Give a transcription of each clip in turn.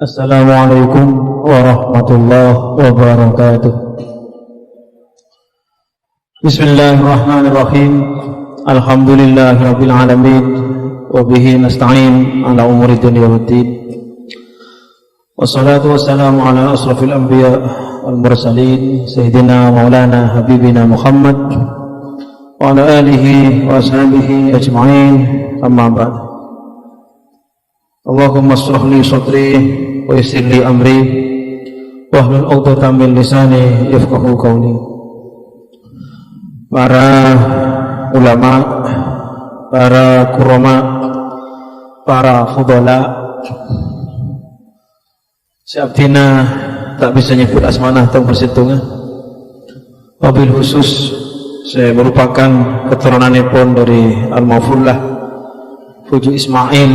Assalamualaikum warahmatullahi wabarakatuh. Bismillahirrahmanirrahim. Alhamdulillahirabbil alamin wa bihi nasta'in ala umuri dunya waddin. Wassalatu wassalamu ala asrafil anbiya wal mursalin sayyidina maulana habibina Muhammad wa ala alihi wa ashabihi ajma'in. Amma ba'd. Allahumma shrah li sadri wa yassir li amri wahlul 'uqdatam min lisani yafqahu qawli. Para ulama, para kurama, para fudhala, siaptina tak bisa nyebut asmanah atau persitungan. Wabil khusus saya merupakan keturunanipun dari Al-Mafullah Puju Ismail,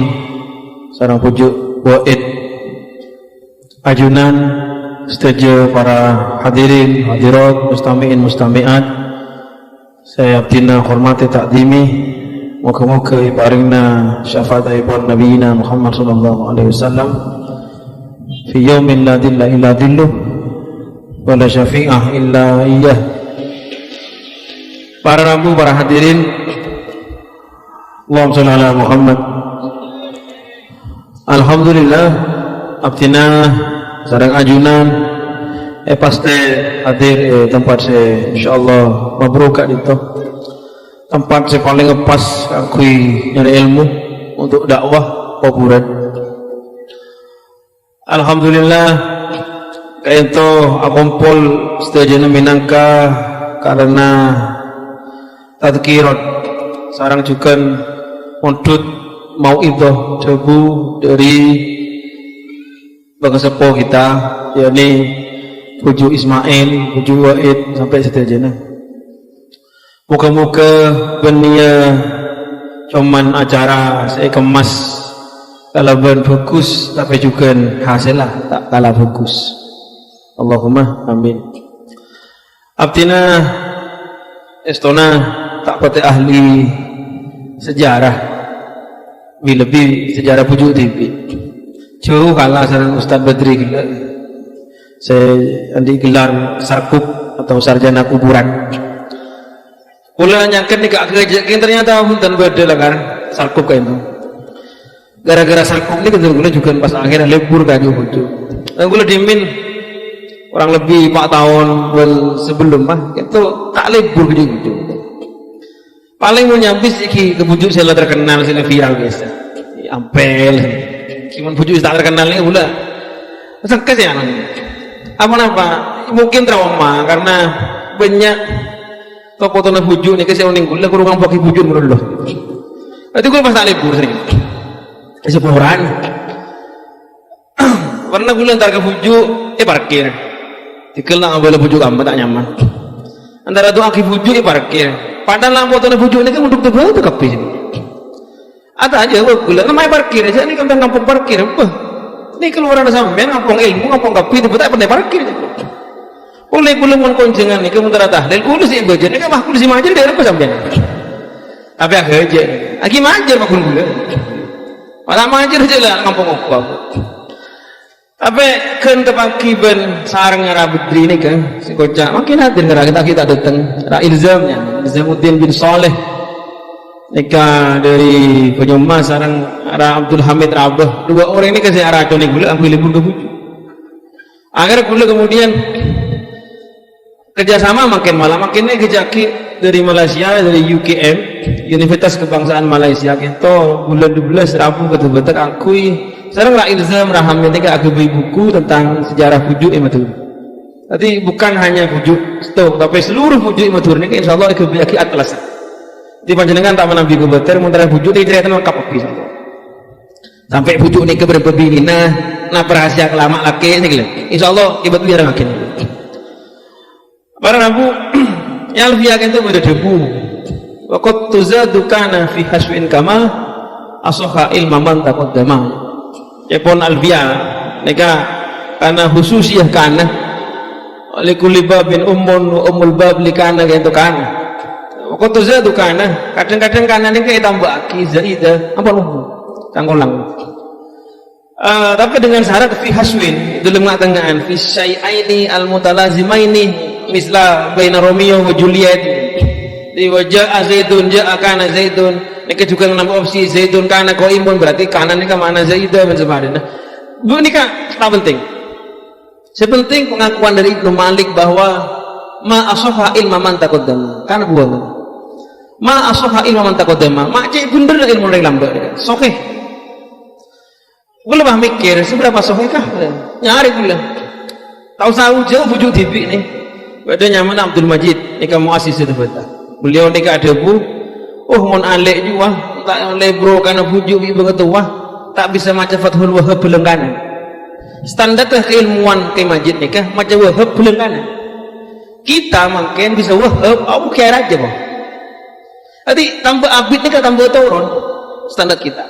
seorang pujuk Wa'id ajunan setuju para hadirin hadirat mustami'in mustami'at saya abdina hormati takdimi moga-moga ibaringna syafaatipun nabiyina Muhammad sallallahu alaihi wasallam fi yaumin la dilla illa dilluh wa la syafi'ah illa iyyah. Para rabu, para hadirin, Allahumma shalli ala Muhammad. Alhamdulillah abdina sareng ajunan pasti hadir tempat saya insyaallah mabruk itu tempat saya paling ngepas aku nyari ilmu untuk dakwah kuburan. Alhamdulillah kayak itu akumpul setuju minangka karena tadkirat sarang juga untuk mau itu debu dari bangsa sepuh kita, yakni Puju Ismail, Puju Wa'id sampai seterusnya. Muka-muka benia cuman acara saya kemas kalau bagus tapi juga hasilnya tak kalah bagus. Allahumma amin. Abdina estona tak pati ahli sejarah lebih sejarah Pujuk TV jauh kalah sareng Ustaz Badri gila. Saya andi gelar sarkup atau sarjana kuburan kula nyangken nih kak kejekin ternyata punten beda lah kan sarkup kayak itu gara-gara sarkup ini kula juga pas akhirnya libur kaya Pujuk dan kula dimin kurang lebih 4 tahun sebelum mah itu tak libur ke Pujuk. Paling mau nyambis iki ke Pujuk saya terkenal sini viral biasa ampel cuman Pujuk tak terkenal ini pula sekes ya apa mungkin trauma karena banyak foto-foto Pujuk nih saya uning gula kurang pakai Pujuk menurut lo itu gue pas tak libur sering sepuran pernah gula antar ke Pujuk parkir dikelang boleh Pujuk kamu tak nyaman antara doa ke Pujuk parkir padahal foto Pujuk ini kan untuk tebal itu kapi ada aja gula namanya parkir aja ini kan kampung parkir apa ini keluaran sampean kampung ilmu kampung kapi itu tak pandai parkir boleh belum konjengan nih kemudian tahlil kulis sih baca ini kan mah kulis majer dari apa sampean tapi agak aja lagi majer mah gula malah majer aja lah kampung apa tapi kan tepaki ben sarang Arab Badri ini kan si kocak makin hadir kita datang ra ilzamnya Ilzamuddin bin Saleh nikah dari penyembah sarang Ara Abdul Hamid Rabah. Dua orang ini kasih arah acun gula ambil libur ke Pujuk. Akhirnya gula kemudian kerjasama makin kejaki dari Malaysia, dari UKM Universitas Kebangsaan Malaysia itu bulan 12 Rabu betul-betul akui sekarang ra ilzam raham ini aku beli buku tentang sejarah Pujuk Imatur. Tapi bukan hanya Pujuk stok tapi seluruh Pujuk Imatur ini insyaallah aku beli atlas. Di panjenengan tak menabi kubater muntara Pujuk ini cerita lengkap bisa sampai Pujuk ini keberbina nah rahasia kelama laki ini gila insyaallah ibat biar makin para nabu yang lebih yakin itu pada debu waktu tuzadukana fi haswin kama asoha ilmaman takut damang ya pun alfiya neka karena khususiyah kana oleh kulibabin umul bab likana gitu kana waktu zatu kana kadang-kadang kana ini kayak tambah aki zaidah apa lu tanggulang Tapi dengan syarat fi haswin itu lemah tengahan fi syai'aini al-mutalazimaini misla baina Romeo wa Juliet di wajah Zaidun ja'a kana Zaidun ini juga nama opsi Zaidun kana qaimun berarti kanan ini kan mana Zaidah dan sebagainya. Bu ini kan tak penting. Sepenting pengakuan dari Ibnu Malik bahwa ma ashaha ilma man taqaddama kan buang ma ashaha ilma man taqaddama mak cek bener ilmu yang lambat sahih. Gue lebih mikir seberapa sahih kah nyari pula tahu jauh bujuk tipi nih ada nyaman Abdul Majid ini kamu asis itu betul beliau ni ada bu mon alek juga tak oleh bro karena bujuk ibu ketua tak bisa macam Fathul Wahab belum kanan standar keilmuan ke Majid ni kah macam Wahab belum kanan kita mungkin bisa Wahab aku kira aja bang jadi tambah abid ni kan tambah turun standar kita.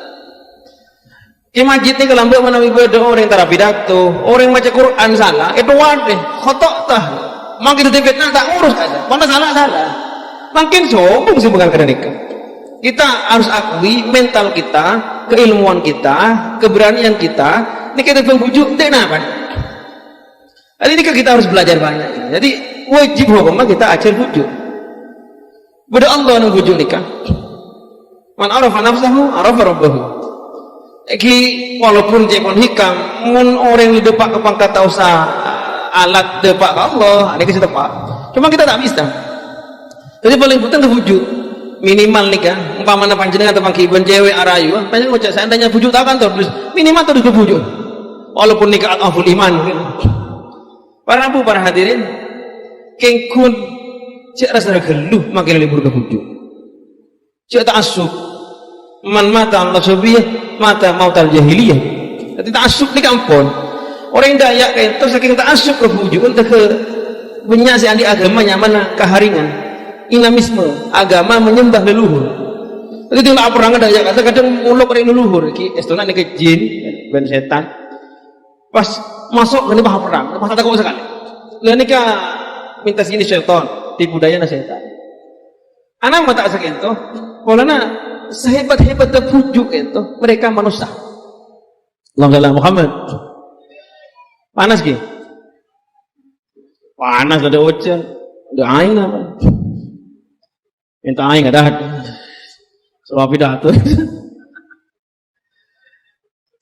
Majid ni kalau mbak mana ibadah orang tara pidato, orang baca Quran salah, itu wadah, khotok tah. Makin di fitnah tak urus aja, mana salah. Makin sombong sih bukan kerana nikah. Kita harus akui mental kita, keilmuan kita, keberanian kita. Ini kita bujuk, tidak apa. Jadi ini kita harus belajar banyak. Jadi wajib hukumnya kita ajar bujuk. Beda Allah yang bujuk nikah. Man arafa nafsahu, arafa rabbahu. Walaupun jepon hikam mun orang di depak ke pangkat tausa alat depak ke Allah ini kita depak cuma kita tak bisa jadi paling penting ke bujuk minimal nih kan umpamanya panjenengan atau pangkiban cewek arayu panjenengan ngocak seandainya bujuk tak kan terus minimal terus ke bujuk walaupun nikah atau iman para bu para hadirin kengkun cik rasa geluh makin libur ke bujuk cik tak asuk man mata Allah subiyah mata mautal jahiliyah jadi ta'asub ni kampun orang yang dayak itu saking ta'asub ke bujuk untuk ke benyasi andi agamanya mana keharingan inamisme agama menyembah leluhur jadi dia tak pernah dayak kata kadang muluk orang leluhur estona ni ke jin ben setan pas masuk ini bahas perang pas tak kau sekali lalu ni minta sini syaitan di budaya setan anak mata sakit tu polana sehebat-hebat bujuk itu mereka manusia. Allahumma Muhammad. Panas ke? Panas ada hujan, ada air apa? Minta air ada. Soal pidato.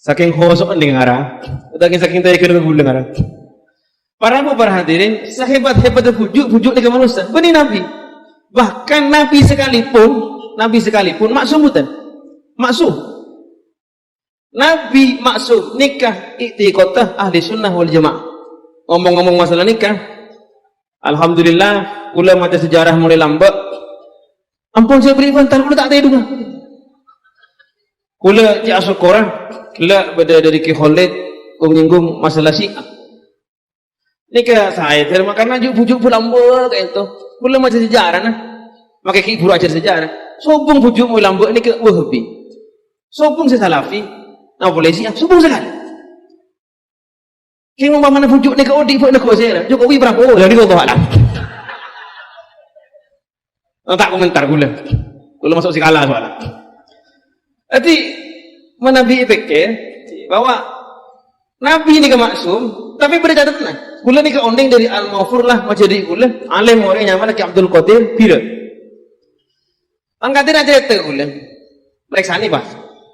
Saking khosok dengar, saking tayar ke dengar. Para hadirin, sehebat-hebat bujuk dengan manusia. Benih Nabi. Bahkan Nabi sekalipun maksum bukan? Maksum. Nabi maksum nikah i'tiqadah ahli sunnah wal jamaah. Ngomong-ngomong masalah nikah, alhamdulillah kula mata sejarah mulai lambat. Ampun saya beri bantar kula tak tahu dah. Kula ci asukora, kula beda dari Ki Khalid menyinggung masalah Syiah. Nikah saya terima karena bujuk lambat kayak itu. Kula macam sejarah nah. Maka ki guru ajar sejarah. Sombong bujuk mulai lambat ini ke Wahabi. Sombong Salafi. Nah boleh sih, sombong sekali. Kini mau mana bujuk ni ke Odi pun nak kosera. Jokowi berapa? Oh, jadi kau tahu lah. Tak komentar gula. Gula masuk sikala soalnya. Jadi Nabi fikir bahwa Nabi ini ke maksum, tapi beda catatan. Gula ni ke ondeng dari Al-Mawfur lah, macam di gula. Alim orang yang mana ke Abdul Qadir, Pira. Angkatin aja itu gula. Mereka ni bah.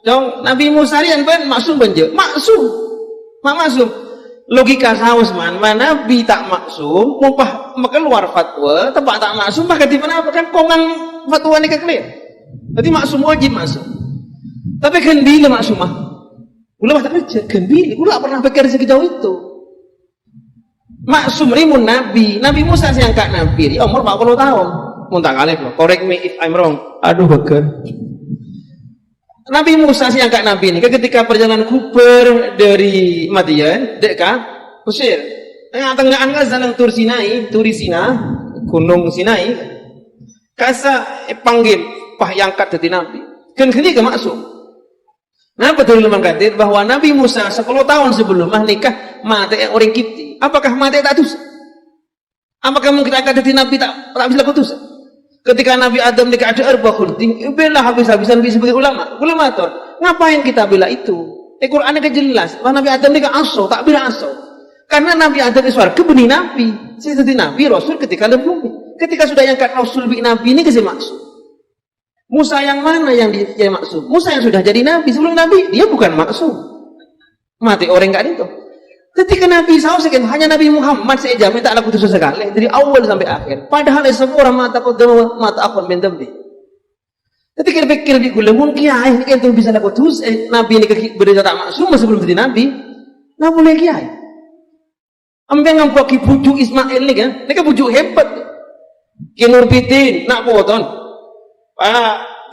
Jom Nabi Musa yang pun maksum benje, maksum, maksum. Logika saus mana Nabi tak maksum, mumpah keluar fatwa, tempat tak maksum, maka di mana kan kongan fatwa ni clear. Jadi maksum wajib maksum. Tapi kendili maksumah. Ulama tak baca kendili, ulama pernah pikir sekejauh itu. Maksum ni mun Nabi Musa yang angkat Nabi, umur 40 tahun. Mun tak kalih, correct me if I'm wrong. Aduh bakar. Nabi Musa si angkat Nabi ini ketika perjalanan Kuper dari Madian deka Mesir tengah-tengah jalan Turi Sinai Gunung Sinai kasa panggil pah yang angkat dari Nabi kan kini ke maksud nah betul Imam Qadir bahwa Nabi Musa 10 tahun sebelum nikah mati orang Kipti apakah mati tak dosa apakah mungkin angkat dari Nabi tak bisa putus ketika Nabi Adam nikah ada arba'ah khuldi bela habis-habisan sebagai ulama tuh ngapain kita bela itu Quran ini jelas. Nabi Adam ini aso, tak bila aso. Karena Nabi Adam di surga benih Nabi. Seperti Nabi Rasul ketika dalam bumi. Ketika sudah yang kata Rasul bin Nabi ini kasih maksud. Musa yang mana yang dia maksud? Musa yang sudah jadi Nabi sebelum Nabi dia bukan maksud. Mati orang enggak itu. Ketika Nabi SAW hanya Nabi Muhammad saja minta Allah putus sekali dari awal sampai akhir. Padahal semua orang mata akun benteng di. Ketika pikir di gula mungkin kiai ini itu bisa dapat putus. Nabi ini berita tak maksum sebelum jadi Nabi. Nah boleh kiai. Ambil ngampok bujuk Ismail ni kan? Ini kan bujuk hebat. Ki Nurbitin nak potong.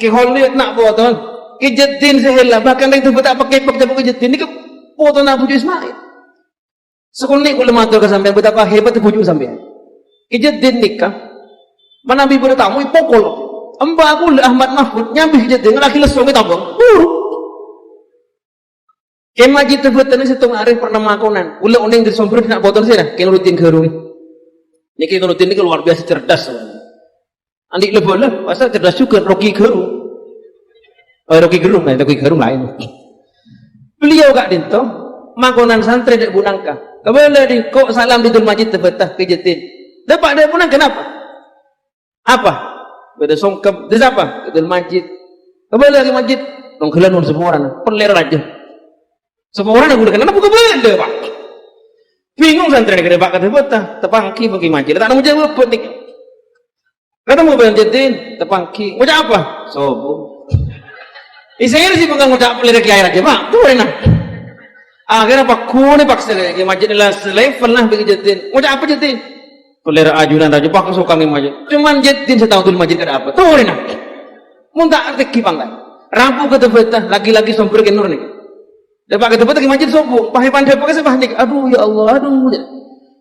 Ki Khalid nak potong. Ki Jaddin sehela bahkan itu tak pakai Jaddin ini kan potong nak bujuk Ismail. Sekolah ni kalau matur ke sampean betapa hebat bujuk sampean. Ki Jaddin nikah. Mana Nabi bertamu pokol. Amba aku Ahmad Mahfud nyambi Jaddin laki lesong itu apa? Kemajid tebutan ini setung arif pernah makonan. Ula uning dari sombro nak potong sih dah. Kena rutin gerung. Ini kena rutin ini luar biasa cerdas. Andi lebih lah, pasal cerdas juga Rocky Gerung. Rocky Gerung lain. Beliau kak dinto makonan santri dek bunangka. Kembali di kok salam di Majid tebetah ke Jatin. Dapat dia punang kenapa? Apa? Beda songkem. Dia siapa? Ke Majid. Kembali lagi Majid. Nongkelan nun semua orang. Peler aja. Semua orang aku udah kenal, bukan beda pak. Bingung santri negara pak kata betah, tepangki bagi Majid. Tak mau jawab pun nih. Kata mau Jatin, tepangki. Mau apa? Sobo. Saya sih bukan mau pelir kiai aja pak. Tuh enak. Akhirnya pak kune paksa ke Majid lah selevel lah bagi Jatin. Mau apa Jatin? Pelir ajunan aja pak suka nih Majid. Cuman Jatin setahun dulu Majid ada apa? Tuh enak. Mau tak arti kipangkan. Rampu kata betah, lagi-lagi sombor ke nur nih. Dapat kata betul Majid sopo, pakai pandai pakai sebah nik. Aduh ya Allah, aduh.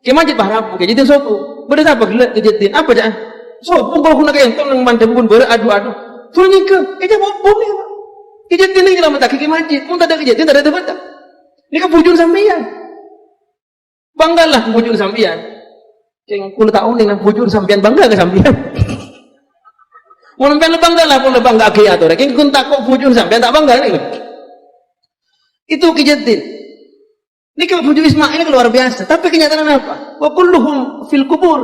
Ke Majid bahrapu, ke Jatin sopo. Beda apa gelak ke Jatin? Apa jangan? Sopo kalau kuna kayak entong nang mandem pun beradu-adu. Turun nyike, dia bom ni. Ke Jatin ni lama tak ke Majid, pun tak ada ke Jatin, tak ada tempat. Ni kan bujun sampean. Banggalah bujun sampean. Ceng kuna tahu ni nang bujun sampean bangga ke sampean. Mau sampean banggalah pun bangga ke atau rek kun tak kok bujun sampean tak bangga ni. Itu kejadian. Ini kalau bujuk Ismail ini luar biasa. Tapi kenyataan apa? Wa kulluhum fil kubur.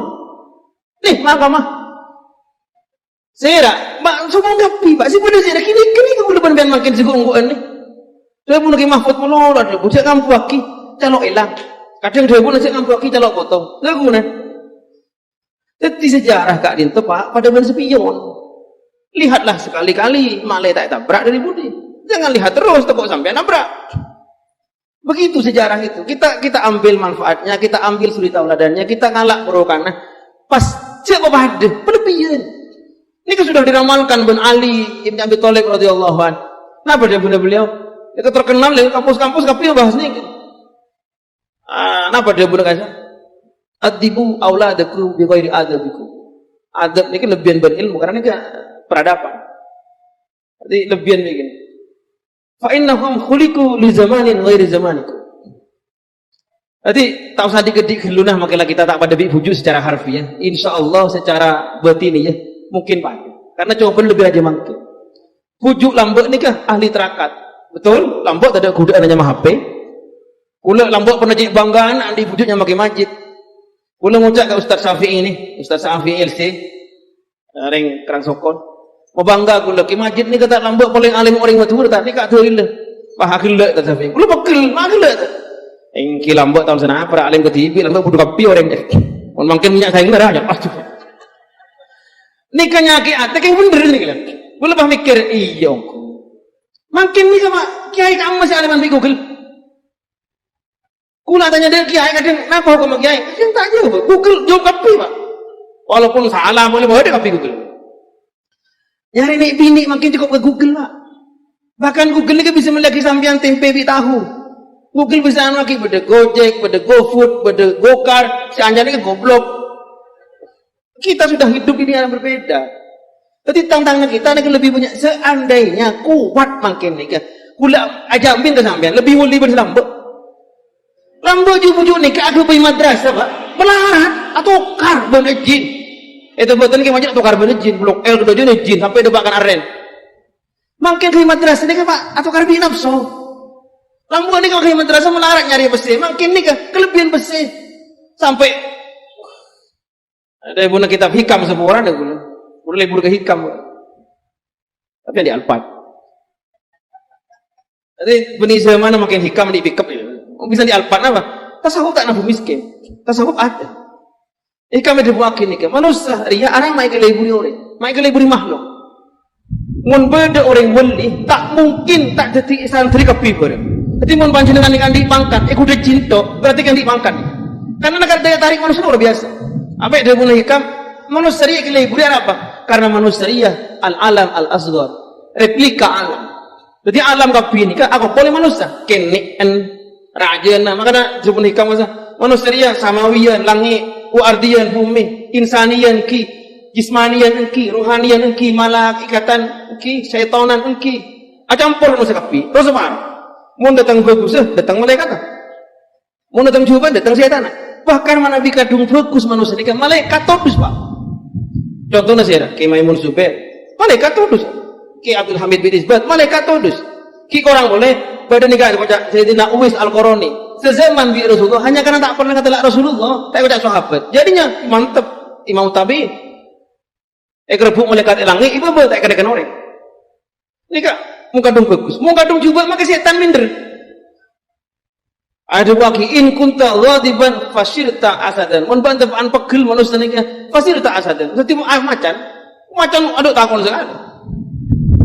Nih, mahkamah. Saya semua ngapi, Pak. Si pada saya kini kamu depan biar makin segungguan nih. Saya pun lagi mahfud melolot. Bujuk kamu lagi calok hilang. Kadang dia pun nasi kamu lagi calok potong. Lagu nih. Jadi sejarah Kak Dinto Pak pada ben spion. Lihatlah sekali-kali malai tak tabrak dari budi. Jangan lihat terus kok sampai nabrak. Begitu sejarah itu. Kita ambil manfaatnya, kita ambil suri tauladannya, kita ngalak berokana. Pas siapa pada pelebihan. Ini kan sudah diramalkan bin Ali Ibn Abi Thalib radhiyallahu an. Kenapa dia bunda beliau? Itu terkenal di kampus-kampus tapi bahas ini. Kenapa dia bunda kasih? Adibu auladakum bi ghairi adabikum. Adab ini lebihan berilmu karena ini peradaban. Jadi lebihan begini. Fa innahum khuliqu li zamanin ghairi zamanikum. Jadi tak usah digedik gelunah makilah kita tak pada bujuk secara harfiah. Insyaallah secara batini ya mungkin Pak. Karena coba lebih aja mungkin. Bujuk Lambok ni kah ahli terakat. Betul? Lambok tak ada kuda namanya HP. Kula Lambok pernah jadi banggaan andi bujuknya makin Majid. Kula ngucap ke Ustaz Syafi'i ini, Ustaz Syafi'i LC. Ring Kerang Sokon. Mau bangga kula ke Majid ni kata Lambok paling alim orang matur tak ni kat tuil. Pah gelak tak sampai. Kula pekil, gelak. Engki Lambok tahun sana para alim ke TV Lambok budu kapi orang dia. Mun mungkin minyak saya ngarah aja. Ni kanyaki ate ke bener ni kala. Kula bah mikir iya engko. Makin ni sama kiai kamu masih aliman di Google. Kula tanya dia kiai kadang napa hukum kiai? Dia tak jawab. Google jawab kapi Pak. Walaupun salah boleh bawa dia kapi Google. Nyari nek bini makin cukup ke Google Pak. Bahkan Google ni bisa melagi sampean tempe bi tahu. Google bisa anu lagi beda Gojek, beda GoFood, beda Gokar, si anjani ke goblok. Kita sudah hidup ini yang berbeda. Jadi tantangan kita ni lebih banyak seandainya kuat makin ni kan. Kula ajamin ke sampean lebih muli berselambut. Lambut bujuk ni ke aku pergi madrasah Pak. Melarat atau karbon jin. Itu betul ni macam atau karbon jin blok L kedua jin sampai debakan aren. Makin ke madrasah ni kan Pak atau karbon nafsu. Lampu ini kalau madrasah melarat nyari besi, makin nih kelebihan besi sampai ada ibu kitab hikam sebuah orang ada boleh libur ke hikam, tapi yang di Alphard. Jadi benih zaman makin hikam di pick up ya. Bisa di Alphard apa? Tasawuf tak nafu miskin, tasawuf ada. Hikam ada buat kini ke manusia ria orang mai ke liburi orang, mai ke liburi makhluk. Mun beda orang wali tak mungkin tak jadi santri kepiber. Jadi mun panjenengan ikan dipangkat, ikut dia cinta, berarti kan dipangkat. Karena negara daya tarik manusia luar biasa. Apa dia punya hikam? Manusia ria kira ibu apa? Karena manusia ria al-alam al-asghar, replika alam. Jadi alam kapini kan aku boleh manusia, kene en rajana. Makanya dia punya hikam manusia ria samawiyan, langit, ardiyan, bumi, insaniyan ki, jismaniyan ki, ruhaniyan ki, malaikatan ki, syaitanan ki. Acampur manusia kapi. Terus apa? Mau datang bagus, datang malaikat. Mau datang coba, datang setan. Bahkan mana Nabi kadung bagus manusia ini kan malaikat todus pak. Contohnya saya, Ki Maimun Zubair, malaikat todus. Ki Abdul Hamid bin Isbat, malaikat todus. Ki orang boleh pada nikah baca Sayyidina Uwais Al-Qarani. Sezaman bi Rasulullah hanya karena tak pernah kata Rasulullah, tak baca sahabat. Jadinya mantep Imam Tabi'in. Kerebuk malaikat elangi, ibu tak kedekan orang. Nikah muka dong bagus, muka dong juga maka setan minder. Ada waki in kunta ghadiban fasirta asadan. Mun bantepaan pegel manusia nikah fasirta asadan. Dadi macan aduk takon sekali.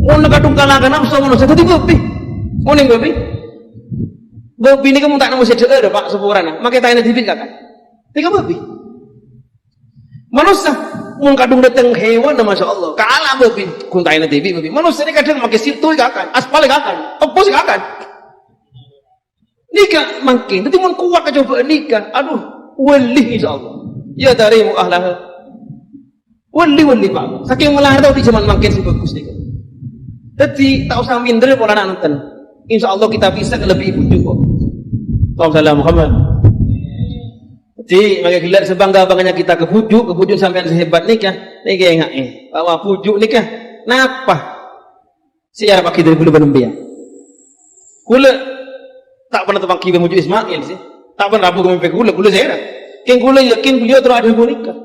Mun kadung kalahkan nafsu manusia dadi babi. Mun ning babi. Babi ini kamu tak nemu sedek ada Pak sepurana. Make tayane dibit kakak. Tiga babi. Manusia mun kadung dateng hewan masyaallah. Kalah babi kun tayane dibit babi. Manusia ini kadang make situ kakak, aspal kakak, tepus kakak. Nikah makin, nanti mau kuat kecobaan nikah, aduh, wali insyaallah. Ya darimu ahlah, wali pak. Saking melarang tahu di zaman makin sih bagus nikah. Jadi tak usah minder pola nonton. Insyaallah kita bisa lebih bujuk kok. Assalamualaikum Muhammad. Jadi maka gelar sebangga-bangganya kita ke bujuk sampai sehebat nikah enggak bahwa bujuk nikah. Napa? Siapa pakai dari bulu benembia? Kula tak pernah tebak kibai mujuk Ismail sih. Tak pernah rabu kemimpi gula saya. Yang gula yakin beliau terus ada nikah.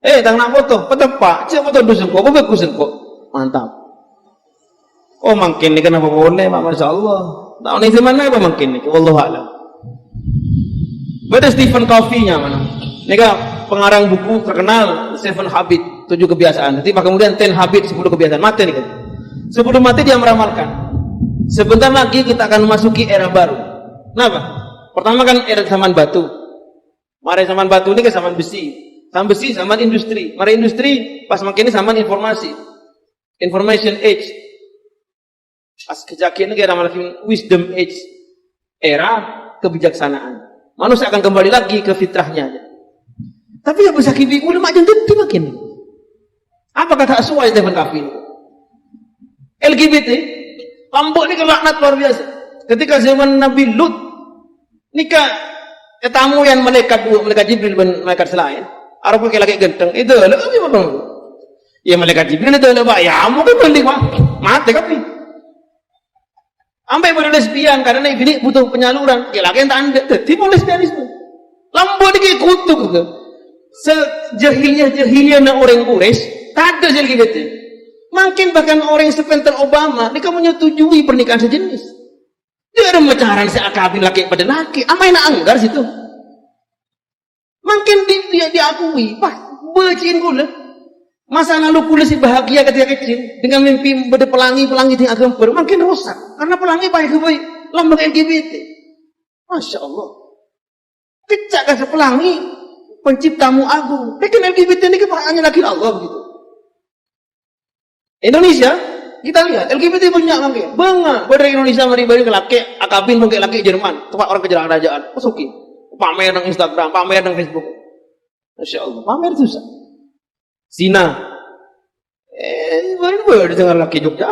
Tak nak foto, petepak. Cik foto dusun kok, bagus kok. Mantap. Oh makin ni kenapa boleh, Masya Allah. Tak ni mana apa makin ni? Wallahu a'lam. Beda Stephen Covey-nya mana? Nikah pengarang buku terkenal Stephen Habit, 7 kebiasaan. Nanti kemudian 10 habit, 10 kebiasaan. Mati nih kan. Sebelum mati dia meramalkan. Sebentar lagi kita akan memasuki era baru. Kenapa? Pertama kan era zaman batu. Mari zaman batu ini ke zaman besi. Zaman besi, zaman industri. Mari industri, pas makin ini zaman informasi. Information age. Pas kejakian ini era wisdom age. Era kebijaksanaan. Manusia akan kembali lagi ke fitrahnya. Tapi ya bisa kibi ulama aja tentu makin. Apa kata Aswa Stephen Covey? LGBT Lombok ini kelaknat luar biasa. Ketika zaman Nabi Lut nikah tamu yang malaikat Jibril dan malaikat selain. Arab laki-laki ganteng itu lebih apa? Ya malaikat Jibril itu lebih ya mungkin beli mati tapi. Sampai pada lesbian karena ini butuh penyaluran. Laki-laki yang tak ada, tipe lesbianisme. Lombok ini kutuk ke. Sejahilnya orang Quraisy tak ada LGBT. Makin bahkan orang sepentar Obama, mereka menyetujui pernikahan sejenis. Dia ada pecahan seakabil laki pada laki. Apa yang nak anggar situ? Makin dia diakui. Wah, becin gula. Masa lalu pula si bahagia ketika kecil dengan mimpi pada pelangi tinggal gempur, makin rusak. Karena pelangi banyak kebaik lembaga LGBT. Masya Allah. Kecak kasih pelangi penciptamu agung. Bikin LGBT ini hanya lagi Allah begitu. Indonesia, kita lihat LGBT banyak lagi. Bangga, pada Indonesia meribadi ke laki, akabin mungkin laki Jerman, tempat orang kejar kerajaan. Masuki, pamer dengan Instagram, pamer dengan Facebook. Masya Allah, pamer susah. Zina, baru dengar laki Jogja.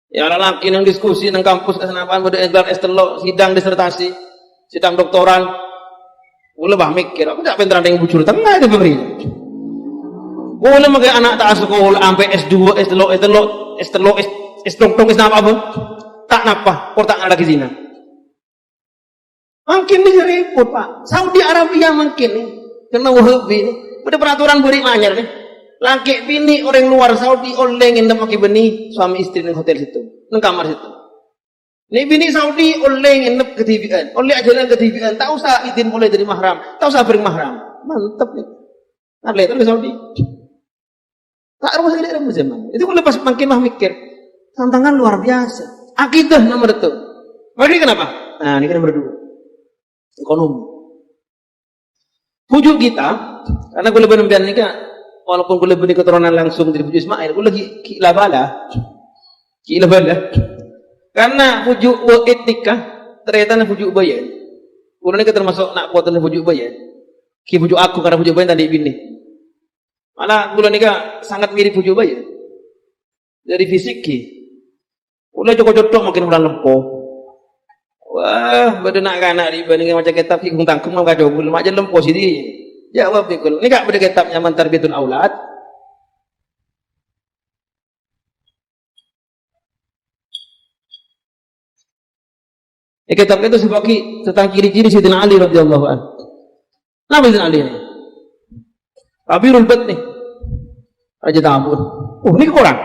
Ya laki yang diskusi di kampus kesenapaan pada S3 sidang disertasi, sidang doktoral. Boleh bah mikir, aku tak pengen yang bujur tengah itu beri. Boleh makai anak tak sekolah sampai S2, S3, apa? tak napa, tak lagi zina. Makin nih repot Pak. Saudi Arabia makin nih, kena Wahabi nih. Ada peraturan beri manyar nih. Laki bini orang luar Saudi oleh ngendam maki beni suami istri di hotel situ, di kamar situ. Nih bini Saudi oleh ngendam ke TV-an, oleh ajaran ke TV-an. Tak usah izin boleh dari mahram, tak usah beri mahram. Mantap nih. Ada itu ke Saudi. Tak harus segala ilmu zaman. Itu kalau pas makin mah mikir, tantangan luar biasa. Akidah nomor itu. Bagi kenapa? Nah ini kan nomor 2. Ekonomi. Pujuk kita, karena gue lebih nembian nikah, walaupun gue lebih keturunan langsung dari pujuk Ismail, gue lagi kila bala, karena pujuk etnika ternyata na pujuk bayan. Gue nikah termasuk nak buatan pujuk bayan. Ki pujuk aku karena pujuk bayan tadi bini. Malah gue nikah sangat mirip pujuk bayan. Dari fisik ki, gue jodoh makin ulang lempoh. Wah, badan nak kanak dibandingkan macam kitab hikung tangkung mau kado bul macam lempo sini. Jawab dikul. Ini kak beda kitabnya Mantarbiyatul Aulad. Kitab itu sebagai tentang ciri-ciri Sayyidina Ali radhiyallahu anhu. Nama Sayyidina Ali ini. Kabirul Batni. Raja Tabun. Oh, ini kurang.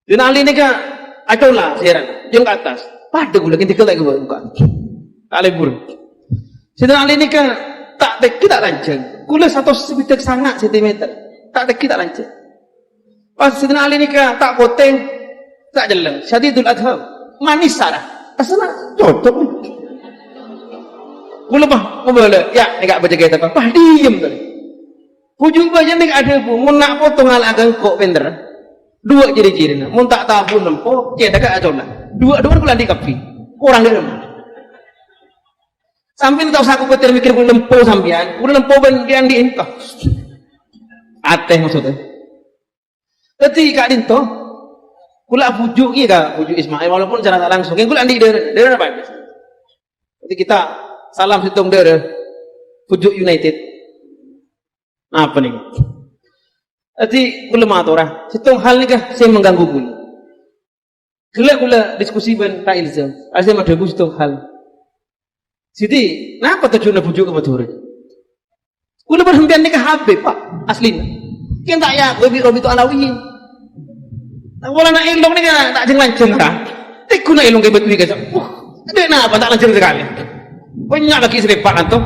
Sayyidina Ali ini kak acola siaran, jeng ke atas. Pada gula kinti lagi buka. Alebur. Sayyidina Ali ini kan tak teki tak lancang. Gula 1 cm sangat sentimeter. Tak teki tak lancang. Pas Sayyidina Ali ini kan tak poteng, tak jelang. Syadidul adham. Manis sarah. Asal cocok. Gula bah ngobrol. Ya, enggak baca kita apa. Pah diem tadi. Hujung baca nih ada bu. Mun nak potong hal agak kok bener. 2 ciri-ciri. Mun tak tahu lempo, dia dekat acola. Dua bulan di kapi orang di rumah sampai tahu aku petir mikir gue lempo sampian gue lempo bandian di intah ateh maksudnya ketika dinto gue lah bujuk iya bujuk Ismail walaupun cara tak langsung yang gue andi dari apa jadi kita salam hitung dari bujuk United apa nih jadi gue lemah orang hitung hal nih kah saya mengganggu gue gula diskusi ben tak ilzam. Asal ada gusto hal. Sidi, kenapa tujuan bujuk ke Madura? Gula berhentian nikah Habib Pak, aslinya. Kian tak ya, gue Robi itu Alawi. Wala na ilong ni tak jeng lanceng ta. Tiku na ilong kay betul ka. Ada na apa tak lanceng sekali. Banyak lagi seripat anto.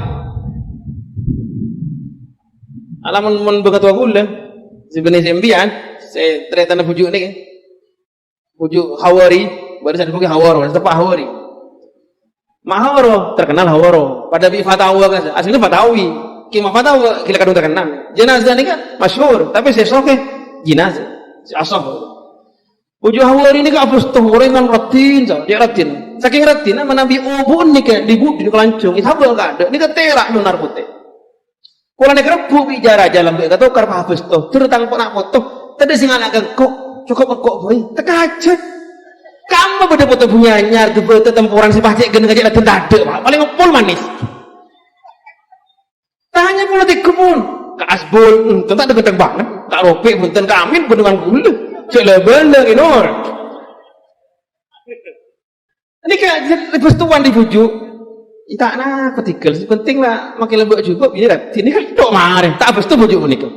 Alamun mun begitu gula. Sebenarnya sembian, saya ternyata na bujuk ni. Pujuk Hawari, baru saya disebut Hawaro, tepat Hawari. Mahawaro terkenal Hawaro. Pada bi Fatawa kan, aslinya Fatawi. Kima Fatawa kira kadung terkenal. Jenazah ini kan masyhur, tapi sesoknya jenazah. Asal. Pujuk Hawari ini kan apus tuh orang yang ratin, dia ratin. Saking ratin, nama Nabi Ubun ni kan dibuat di kelancung. Itu apa enggak ada? Ini kan terak nunar putih. Kalau nak kerap bicara jalan begitu, kau kerap apus tuh. Terutang nak foto, tadi singan agak kok. Cukup kok boy, tekajet. Kamu pada foto punya nyar tu foto tempuran si pacek geng gajah datang dada, paling ngepol manis. Tanya politik kebun, kasbul, tentu ada genteng banget. Tak ropek punten kamin dengan gula, celebala inor. Ini kan persetuan dibujuk. Tak nak ketikal, penting lah makin lembut juga. Ini kan dok marah, tak persetu bujuk menikah.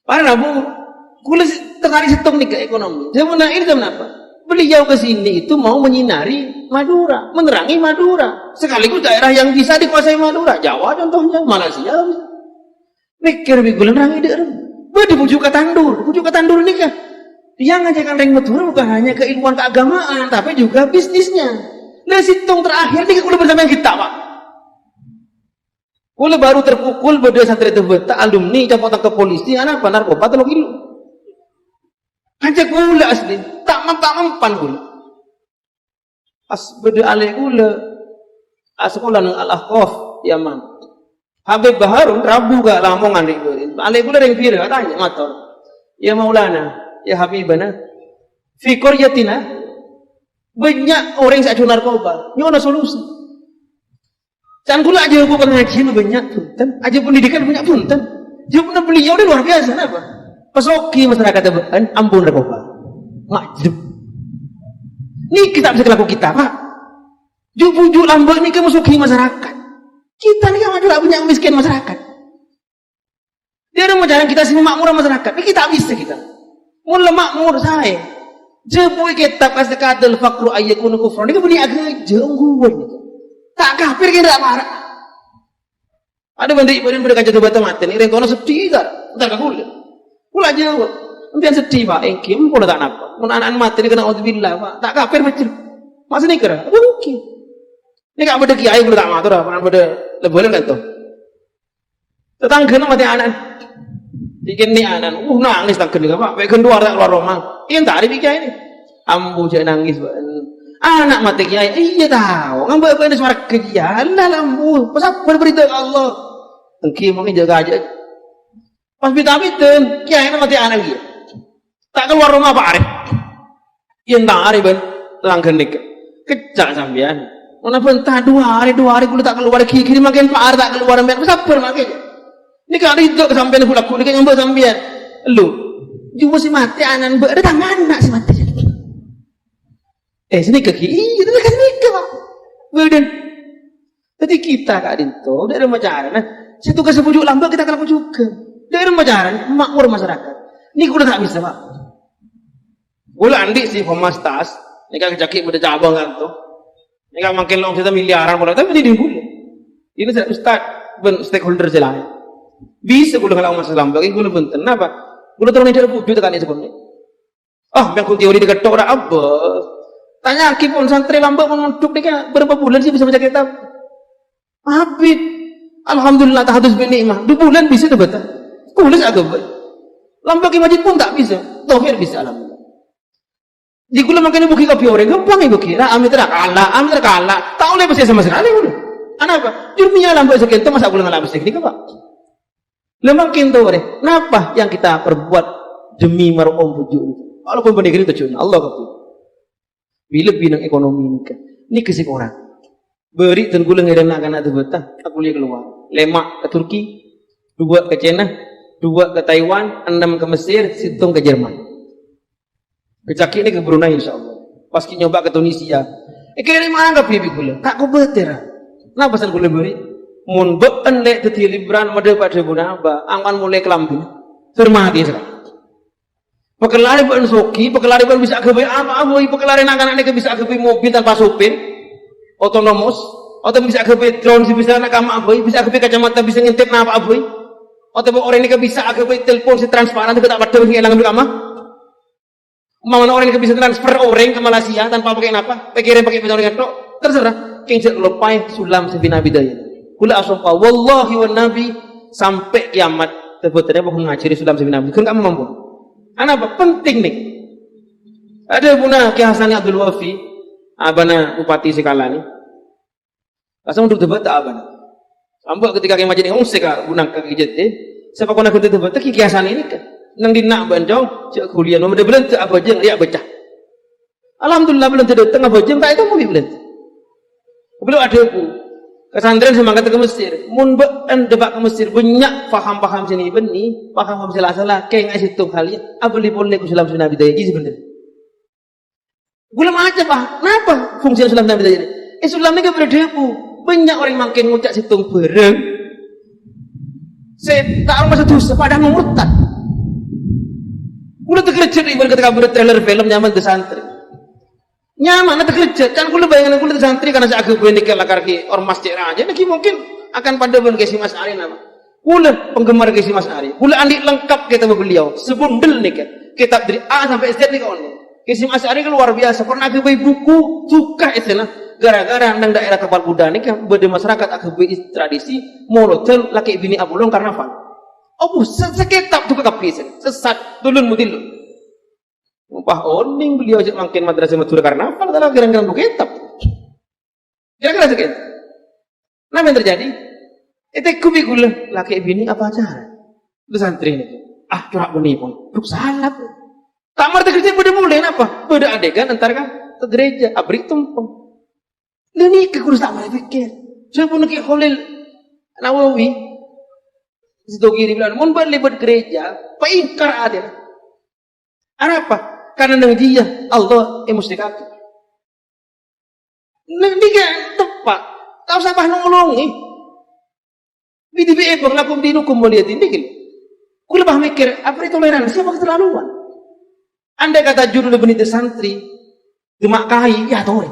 Para nabu. Gula tertarik setung nih ke ekonomi. Zaman ini kenapa? Beliau ke sini itu mau menyinari Madura, menerangi Madura. Sekaligus daerah yang bisa dikuasai Madura, Jawa contohnya, Malaysia. Mikir gula nerangi dia. Dibujuk ke tandur nih kan. Dia ngajakan ring Madura bukan hanya keilmuan keagamaan, tapi juga bisnisnya. Nah, situng terakhir nih gula bersama kita, Pak. Gula baru terpukul berdua santri itu alumni, campuran ke polisi, anak apa narkoba 3 kilo. Aja gula asli, tak mempan gula. As beda alih gula, sekolah nang Al-Ahqaf Yaman. Habib Baharun Rabu gak lamongan di gula. Alih gula yang viral tanya matur. Ya Maulana, ya Habibana, fi qaryatina banyak orang yang jual narkoba. Ini ada solusi. Jangan gula aja bukan ngaji banyak punten, aja pendidikan banyak punten. Jadi beliau ini luar biasa, kenapa? Pasoki masyarakat kan ampun narkoba. Ngajib. Ini kita bisa laku kita, Pak. Bujuk lambat ini kemusuhi masyarakat. Kita ini kan ada punya miskin masyarakat. Dia ada macam kita sih makmur masyarakat. Ini kita bisa kita. Mula makmur saya. Jepui kitab kasih fakru ayyakun kufran. Ini kan punya agak jengguan. Tak kafir kita tak marah. Ada banding ibadah pada kaca batu mati. Ini rentono sedih tak? Tak kulit. Pula jawab. Mungkin sedih Pak. Engkim pula tak nampak. Anak-anak mati ini kena auzubillah Pak. Tak kafir macam. Masih ni kira? Mungkin. Ini tak ada kiai pula tak matur. Apa ada lebaran kan tu? Tetangga nak mati anak. Bikin ni anak. Nangis tak kena Pak. Baik kedua tak keluar rumah. Ini tak ada kiai ni. Ambu je nangis Pak. Anak mati kiai. Iya tahu. Ngambil apa ini suara kejian. Lah lambu. Pasal berberita ke Allah. Engki mungkin jaga aja. Pas bita-bita, kiai nak mati anak dia. Tak keluar rumah Pak Arif. Yang tak Arif ben, langgan nikah. Kejak sampean. Mana pentah 2 hari kulit tak keluar kiri makin Pak Arif tak keluar sampean. Sabar makin. Ni kan ridho ke sampean pula kulit kan nyambut sampean. Lu, juga si mati anak ber, ada tangan nak si mati. Sini ke kiri, itu kan sini ke Pak. Beden. Jadi kita Kak Dinto, dari macam mana? Situ kasih pujuk lambat kita kalau juga. Dari macam makmur masyarakat. Ini kuda tak bisa Pak. Gula andi si pemastas. Ini kan kejaki pada cabang kan tu. Ini kan makin long kita miliaran pula. Tapi ini boleh. Ini saya ustad ben stakeholder jalan. Bisa gula kalau masalah lambat. Ini gula benten. Kenapa? Gula terus ini ada pujuk tekan ini sebenarnya. Yang kun teori diketok dah apa? Tanya kipun santri lambat menunduk ni kan berapa bulan sih bisa baca kitab? Habis. Alhamdulillah tahadus bin nikmah. 2 bulan bisa tu betul. Kulis agak baik. Lambat ke masjid pun tak bisa. Tohir bisa alhamdulillah. Di gula makanya buki kopi orang. Gampang ibu kira. Amit terkalah. Tak boleh bersih sama sekali. Kenapa? Jurminya lambat sekian tu masa gula ngalah bersih ni apa? Lemakin tu orang. Kenapa yang kita perbuat demi marom pujuk itu? Walaupun benda itu tujuannya Allah kata. Bila bidang ekonomi ni kan. Ni kesik orang. Beri dan gula ngedan akan ada betah. Aku lihat keluar. Lemak ke Turki. 2 ke China, 2 ke Taiwan, 6 ke Mesir, 7 ke Jerman. Kecaki ini ke Brunei insyaAllah. Pas kita nyoba ke Tunisia. Kira mana anggap bibi gula? Tak ku betera. Kenapa pasal gula beri? Mun be'en lek teti libran mada pada bunaba. Angkan mulai kelambin. Termati sekarang. Pekelari be'en soki, pekelari be'en bisa kebai apa-apa. Pekelari anak-anak ini bisa kebai mobil tanpa sopir. Otonomos. Atau bisa kebai drone, bisa nak kama apa. Bisa kebai kacamata, bisa ngintip na apa-apa. Atau orang ini bisa agak telepon si transparan tapi tak pada menghilang ambil kamar. Mana orang ini bisa transfer orang ke Malaysia tanpa pakai apa? Pakai pisau dengan tok. Terserah. Kincir lupai sulam sebina bidaya. Kula asrofa wallahi wa nabi sampai kiamat. Terbuatnya bahwa ngajari sulam sebina bidaya. Kan kamu mampu. Apa? Penting nih. Ada punah Ki Hasani Abdul Wafi. Abana Bupati Sekala ni. Langsung untuk debat tak abana. Sampai ketika kita majlis ngusik gunang kaki jete, siapa kau nak kita debat tak kiasan ini kan? Nang dinak banjong, cak kuliah, nomor belum tak apa je, lihat baca. Alhamdulillah belum tidak tengah bojeng, tak itu mau belum. Belum ada bu. Kesantren semangat ke Mesir, mun debat ke Mesir banyak faham sini beni, faham salah kayak ngasih situ kali, abli boleh kusulam sunnah bidaya ini sebenarnya. Gula macam Pak, kenapa fungsi sulam sunnah bidaya ini? Sulam ni kan berdebu. Banyak orang makin ngucap situng bareng. Saya tak orang masa dosa padahal murtad. Udah terkerja ibarat ketika buat trailer film nyaman di santri. Nyaman terkerja. Kan kulo bayangan kulo di santri karena saya agak berani kelakar ki ormas cek aja. Nanti mungkin akan pada ben Kesi Mas Ari nama. Kulo penggemar Kesi Mas Ari. Kulo andi lengkap kita beliau. Sebundel nih kan. Kitab dari A sampai Z nih kawan. Kesi Mas Ari kan luar biasa. Pernah agak buku suka istilah. Gara-gara nang daerah Kapal Kuda ini kan beda masyarakat agak tradisi molotel laki bini abulong karnaval. Oh, sekitab tu kekapis sesat dulun mudilun. Upah oning beliau aja makin madrasah Madura karnaval adalah gerang-gerang kitab. Kira-kira sekian. Nah, yang terjadi? Itu kubi gula laki bini apa aja? Itu santri ini. Curhat beni pun. Duk salah. Tamar terkerja beda mulai apa? Beda adegan antara kan ke gereja abrik tumpeng. Ini kekurus tak boleh fikir. Saya pun nak Khalil Nawawi. Situ kiri bilang, mun berlibat gereja, paingkar ada. Apa? Karena nang dia Allah mesti kaki. Nanti kan tepat. Tak usah bah nolongi. Bidi lakum dinukum waliya din dikil. Kula bah mikir apa itu toleransi apa keterlaluan. Andai kata judul benite santri demak kai ya tore.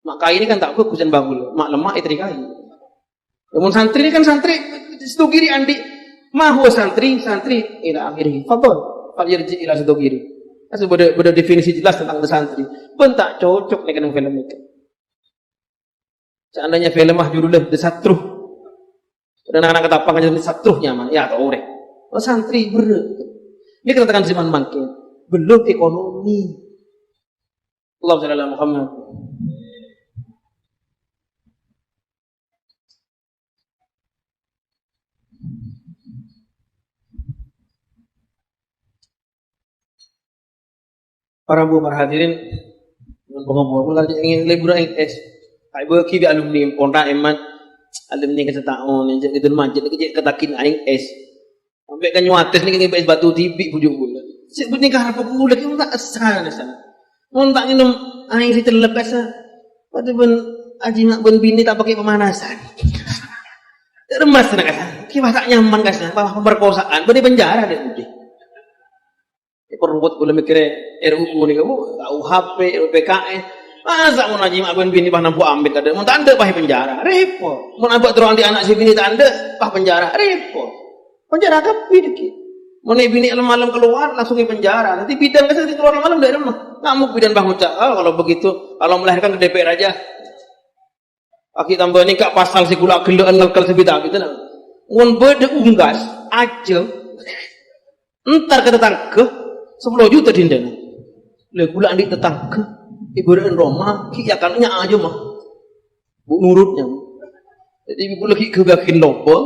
Mak kai ini kan tak bagus dan bagul. Mak lemak itu kai. Namun santri ini kan santri setugiri andi mahu santri ila akhirih. Fadol fal yarji ila setugiri. Asal beda definisi jelas tentang santri. Bentak cocok nih dengan film itu. Seandainya film mah judulnya The Satruh. Dan anak-anak ketapang aja Satruhnya mah ya tore. Oh santri bener. Ini katakan zaman makin belum ekonomi. Allah Subhanahu Muhammad. Para hadirin, pengobrol ingin liburan es. Ay bagi bi alumni ponra eman alumni ka sa taon nje gidul manjit ke katakin aing es. Sampai kan nyuates ni ngibes batu tibi bujuk bulan. Sik bening ka harap bulan ki tak asana sana. Mun tak minum air itu lepas pada ben aji nak ben bini tak pakai pemanasan. Remas nak kan. Ki tak nyaman kasana, pemerkosaan, beri penjara deh udah. Perubut boleh mikir RUU ni kamu, UHP, PKN. Masa mau najim abang bini bah nampu ambil kada, mau tanda bah penjara, repot. Mau nampak terang di anak si bini tanda, bah penjara, repot. Penjara kapi dikit. Mau nih bini malam keluar langsung di penjara. Nanti bidan kasih keluar malam dari rumah. Ngamuk bidan bah ngucap. Kalau begitu, kalau melahirkan ke DPR aja. Aki tambah ni kak pasal si gula gelaan ngelkal sebita gitu lah. Mau berde unggas aja. Entar ke tetangga 10 juta dindan. Le gula andi tetangga. Ibarat Roma, ki akannya aja mah, bu nurutnya. Jadi ibu lagi kebakin lobang,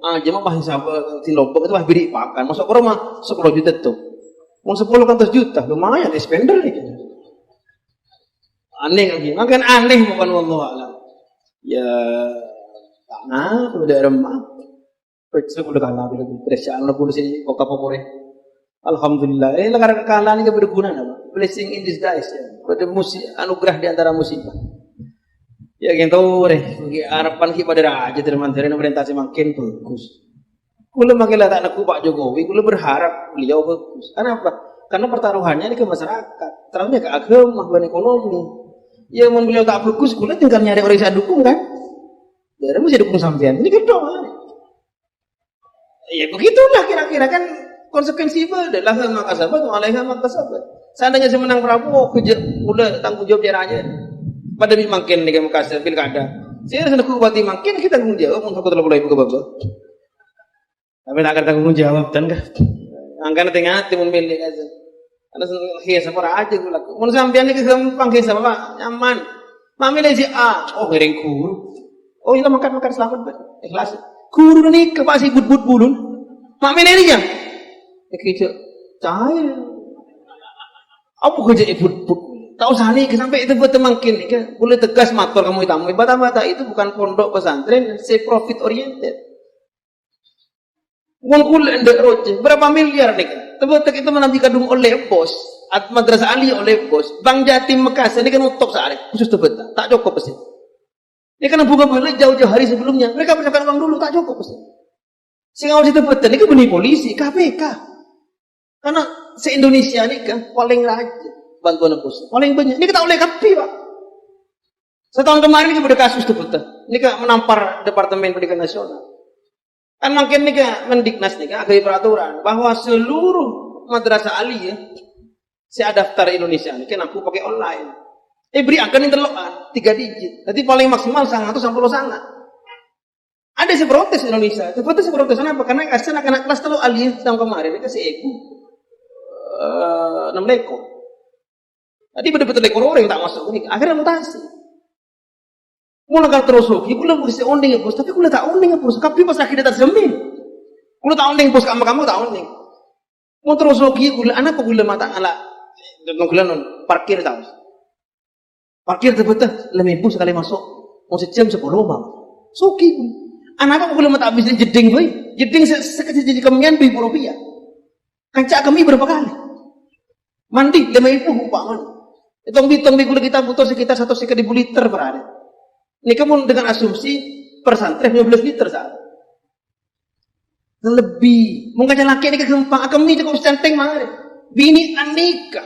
aja mah bahasa tin lobang itu mah beri pakan. Masuk ke Roma 10 juta tuh, mau 10 kan 100 juta, lumayan spender nih. Aneh lagi, makan aneh bukan wallahu alam. Ya, tanah sudah remah, pecah sudah kalah bila persiapan lah puluh sih kok apa boleh. Alhamdulillah, negara kekalahan ini berguna apa? Blessing in disguise ya. Pada anugerah di antara musibah. Ya yang tahu deh, harapan kita pada raja teman-teman pemerintah semakin bagus. Kula makilah tak nak Pak Jokowi, kula berharap beliau bagus. Kenapa? Karena pertaruhannya ini ke masyarakat, taruhnya ke agama, ke ekonomi. Ya mau beliau tak bagus, kula tinggal nyari orang yang saya dukung kan? Dari mesti dukung sampean. Ini kan doa. Ya begitulah kira-kira kan. Konsekuensi adalah maka sahabat, alaiha maka sahabat. Seandainya saya menang Prabowo, udah tanggung jawab dia aja. Pada makin nih Makassar pilkada. Saya rasa aku bupati makin kita tanggung jawab untuk aku terlalu ibu ke bapak. Tapi tak akan tanggung jawab dan kan. Angkat tengah hati memilih aja. Ada hias apa aja gue laku. Mau sampean ini gampang hias apa nyaman. Mami si A, oh ngereng guru. Oh iya makan selamat ikhlas. Guru nih ke pasti but bulun. Mami ini ya. Kerja cahaya. Apa kerja ibu? Tahu sani sampai itu buat makin kan boleh tegas motor kamu itu. Bata-bata itu bukan pondok pesantren, say profit oriented. Uang kulit ndak roce berapa miliar nih kan? Tebak itu menanti kadung oleh bos, madrasah ali oleh bos. Bang Jatim Mekarsar ini kan utok sehari khusus tebet tak cukup pasti. Ini kan bunga boleh jauh-jauh hari sebelumnya. Mereka persiapkan uang dulu tak cukup pasti. Sehingga harus tebet ini kan benih polisi KPK. Karena se-Indonesia ini kan paling rajin bantuan pusat, paling banyak. Ini kita oleh KPI Pak. Setahun kemarin kita ada kasus tuh betul. Ini kan menampar Departemen Pendidikan Nasional. Kan makin nih kan Mendiknas nih kan ada peraturan bahwa seluruh madrasah aliyah saya daftar Indonesia ini kan aku pakai online. Beri akan interlokan 3 digit. Jadi paling maksimal sangat atau sampai sangat. Ada yang protes Indonesia. Seperti protes kenapa? Karena kasihan anak kelas terlalu aliyah tahun kemarin ini kasih ego. 6 leko. Tadi betul-betul leko orang tak masuk ini. Akhirnya mutasi. Mula kalau terus lagi, kula bisa onding ya bos. Tapi kula tak onding ya bos. Tapi pas akhirnya tak semin. Kula tak onding bos kamu tak onding. Mau terus lagi, kula anak kok kula mata ala. Dan kula non parkir tahu. Parkir betul lebih bos sekali masuk. Mau sejam 10 bang. Soki. Anak kok kula mata habis jeding boy. Jeding sekecil jadi kemian Rp2,000. Kancak kami berapa kali? Mandi 5.000 Pak man. Hitung-hitung minggu kita butuh sekitar 1,5 liter per hari. Ini kemudian dengan asumsi per santri 15 liter saat. Lebih. Mungkin aja laki ini kegempang. Kami cukup centeng mana? Bini anika.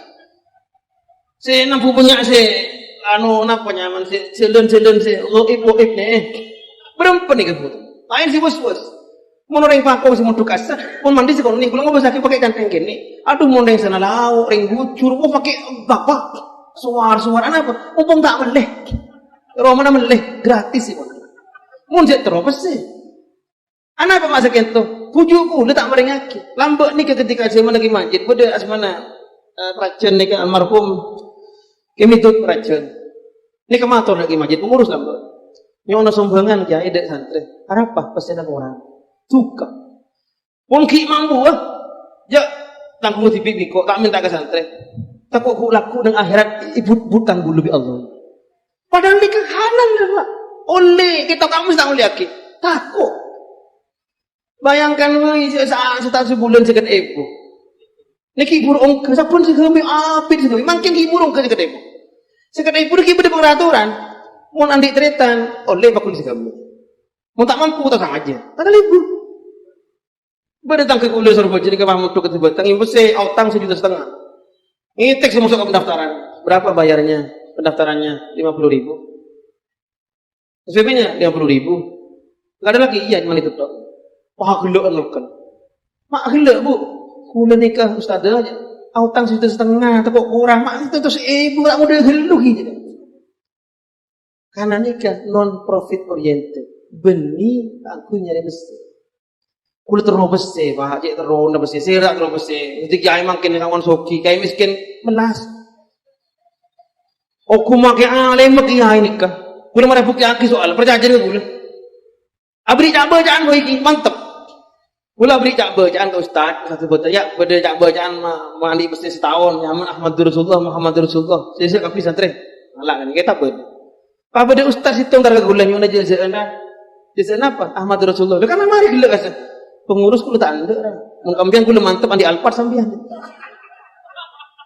Saya nampu punya napa nyaman selen oip nih. Berapa nih kebutuhan? Lain si bos. Mau orang pakau si mau kasar. Mau mandi sih kalau nih. Kalau nggak bisa pakai centeng gini. Aduh mau orang sana lau, orang bucur. Mau pakai bapak. Suar apa? Mumpung tak meleh. Romana meleh gratis sih. Mau jadi terobos sih. Anak apa masa kento? Pujuku, lu tak meringaki. Lambak nih ketika saya lagi masjid, pada asmana peracun nih ke almarhum, kami tuh peracun. Ini kemator lagi masjid, pengurus lambak. Nyono sumbangan kiai dek santri. Apa? Pasti ada orang suka. Mungkin mampu ya tanggung di pipi kok tak minta ke santri. Takut laku dengan akhirat ibu bukan bulu bi Allah. Padahal ini kehanan lah. Oleh kita kamu tak melihat takut. Bayangkan setahun sebulan sekian ibu. Niki burung ke sapun segami apit segami. Makin burung ke sekian ibu. Sekian ibu niki pada peraturan. Mau andi teritan oleh bakul segami. Mau tak mampu tak sama aja. Ada ibu. Berdatang ke kuliah Surabaya jadi kamu tuh ketemu. Tang ibu saya outang 1,5 juta. Ini teks masuk ke pendaftaran. Berapa bayarnya? Pendaftarannya 50.000. SPP-nya 50.000. Gak ada lagi iya cuma itu toh. Wah gelok kan. Mak gelok bu. Kuliah nikah ustadzah aja. Outang 1,5 juta. Tapi kurang. Mak itu terus ibu gak model gelok gitu. Karena nikah non profit oriented. Benih aku nyari mesti. Kulit terobos sih, pak. Cik terobos besi. Serak terobos sih. Jadi kiai makin kawan soki. Kiai miskin melas. Aku makai alim kiai nikah. Kulit mereka bukti aki soal. Percaya jadi kulit. Abri cak bacaan boy mantep. Kula beri cak bacaan ke ustaz satu botol ya beda cak bacaan mandi mesti setahun nyaman Ahmadur Rasulullah saya kapi santri malah kan kita beda apa beda ustaz itu ntar kegulan yang aja jazaan apa Ahmadur Rasulullah karena mari gila kasih pengurus kula tak ada mengkampian kula mantep andi alpat sampean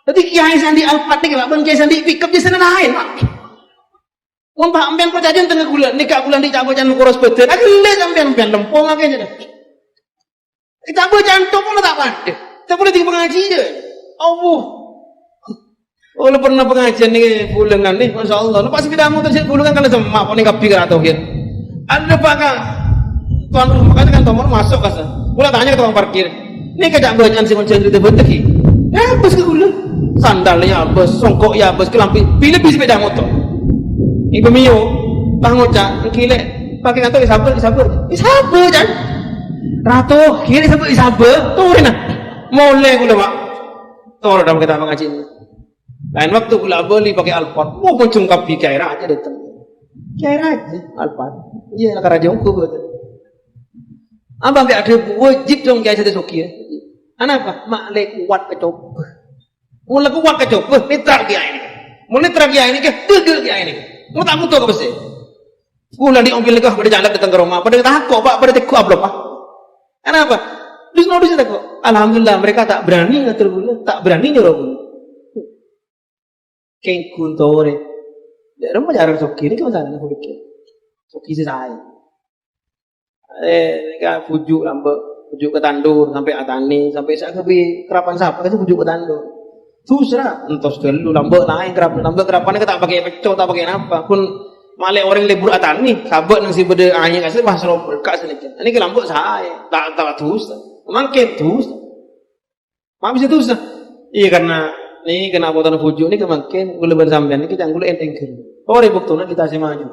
jadi kiai sandi alpat nih pak kiai sandi pick up jazaan lain pak mau pak ampian perjanjian tengah gulan nikah gulan di cak bacaan koros beden akhirnya sampean lempong aja kita bacaan tu pun tak pandai. Kita boleh tinggal pengaji je. Allah. Oh, lu pernah pengajian ni bulangan ni, masya Allah. Lepas kita mau terjadi bulangan kalau semak, pun ni kapi kerana tauhid. Ada pakang tuan rumah kata kan tuan masuk kasa. Pula tanya ke tukang parkir. Ni kejak bacaan si manusia cerita berteki. Ya, bos ke bulan. Sandalnya bos, songkok ya bos, kelampi. Pilih sepeda motor. Ibu mio, bang ngocak, kilek. Pakai kata isabar kan? Ratu kiri sampai isabe turin lah mulai kula mak turun dalam kita mengaji ini lain waktu kula beli pakai alphard mau mencungkap di kiai raja datang kiai raja alphard iya lah raja ungku betul abang gak ada wajib dong kiai satu soki anak apa mak le kuat kecoba mulai kuat kecoba mitra kiai ini mulai mitra kiai ini ke tegel kiai ini mau tak mutu ke besi kula diombil ke pada jalan datang ke rumah pada takut pak pada teku ablok pak kenapa? Dis kok. Alhamdulillah mereka tak berani ngatur bulan, tak berani nyuruh bulan. Keng kuntore. Ya rumah jarang soki ini kan sana fikir. Soki saya. Mereka pujuk lambe, pujuk ke tandur sampai atani, sampai saya ke kerapan sapa itu pujuk ke tandur. Susah, entos dulu lambe naik kerapan itu tak pakai pecah, tak pakai apa pun. Malai orang libur atani, sahabat nang si beda ayah kasih bahasa berkat sedikit. Ini kelambuk saya, tak terus, mungkin terus. Mak bisa terus. Iya karena ini kena buatan pujuk ini kemakin gula bersambian ini kita gula enteng kiri. Oh rebuktunan kita masih maju.